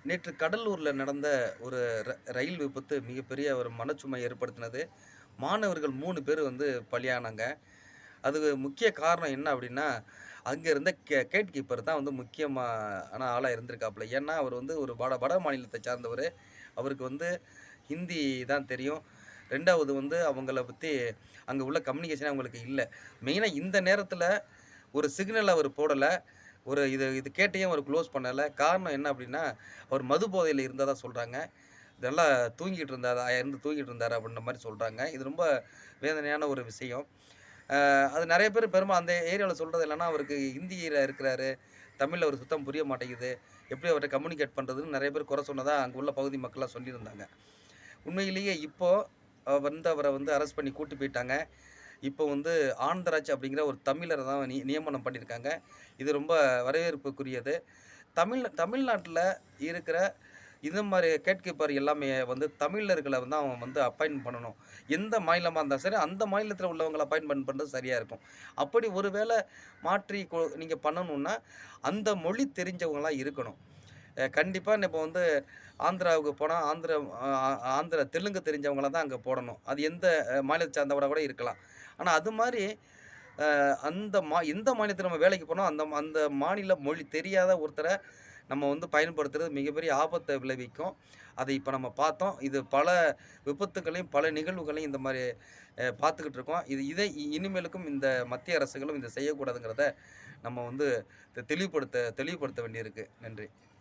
நேற்று கடலூரில் நடந்த ஒரு ரயில் விபத்து மிகப்பெரிய ஒரு மனச்சுமை ஏற்படுத்தினது. மாணவர்கள் 3 பேர் வந்து பலியானாங்க. அது முக்கிய காரணம் என்ன அப்படின்னா, அங்க இருந்த கேட் கீப்பர் தான் வந்து முக்கியமான ஆளா இருந்திருக்காப்புல. ஏன்னா, அவர் வந்து ஒரு வட வட மாநிலத்தை சார்ந்தவரு. அவருக்கு வந்து ஹிந்தி தான் தெரியும். 2வது வந்து அவங்கள பத்தி அங்க உள்ள கம்யூனிகேஷனே அவங்களுக்கு இல்ல. மெயினா இந்த நேரத்தில ஒரு சிக்னல் அவர் போடல. ஒரு இது இது கேட்டையும் அவர் குளோஸ் பண்ணல. காரணம் என்ன அப்டின்னா, அவர் மது போதையில இருந்ததா சொல்றாங்க. நல்லா தூங்கிட்டு இருந்தாரு அப்டின்ற மாரி சொல்றாங்க. இது ரொம்ப வேதனையான ஒரு விஷயம். அது நெறைய பேர் அந்த ஏரியால சொல்றது என்னன்னா, அவருக்கு ஹிந்தியில இருக்கிறாரு. தமிழ்ல அவருக்கு சுத்தம் புரிய மாட்டேங்குது. எப்படி அவர்ட்ட கம்யூனிகேட் பண்றதுன்னு நெறைய பேர் குறை சொன்னதா அங்க உள்ள பகுதி மக்கள்லாம் சொல்லியிருந்தாங்க. உண்மையிலேயே இப்போ வந்து அவர வந்து அரெஸ்ட் பண்ணி கூட்டு போய்ட்டாங்க. இப்போ வந்து ஆனந்தராஜ் அப்படிங்கிற ஒரு தமிழர தான் நியமனம் பண்ணியிருக்காங்க. இது ரொம்ப வரவேற்புக்குரியது. தமிழ்நாட்டுல இருக்கிற இந்த மாரி கேட் கீப்பர் எல்லாமே வந்து தமிழர்கள வந்து அவன் வந்து அப்பாயிண்ட் பண்ணணும். எந்த மாநிலமா இருந்தாலும் சரி, அந்த மாநிலத்தில உள்ளவங்கள அப்பாயின்ட்மென்ட் பண்றது சரியா இருக்கும். அப்படி ஒரு வேள மாற்றி நீங்க பண்ணணும்னா, அந்த மொழி தெரிஞ்சவங்களா இருக்கணும். கண்டிப்பா இப்போ வந்து ஆந்திராவுக்கு போனா, ஆந்திர தெலுங்கு தெரிஞ்சவங்கள தான் அங்க போடணும். அது எந்த மாநிலத்த சார்ந்தவரா கூட இருக்கலாம். ஆனா அது மாரி எந்த மாநிலத்தில நம்ம வேலைக்கு போனோம், அந்த அந்த மாநில மொழி தெரியாத ஒருத்தர நம்ம வந்து பயன்படுத்துறது மிகப்பெரிய ஆபத்த விளைவிக்கும். அதை இப்ப நம்ம பார்த்தோம். இது பல விபத்துக்களையும், பல நிகழ்வுகளையும் இந்த மாரி பார்த்துக்கிட்டு இருக்கோம். இதை இனிமேலுக்கும் இந்த மத்திய அரசுகளும் இத செய்யக்கூடாதுங்கிறத நம்ம வந்து தெளிவுபடுத்த தெளிவுபடுத்த வேண்டியிருக்கு. நன்றி.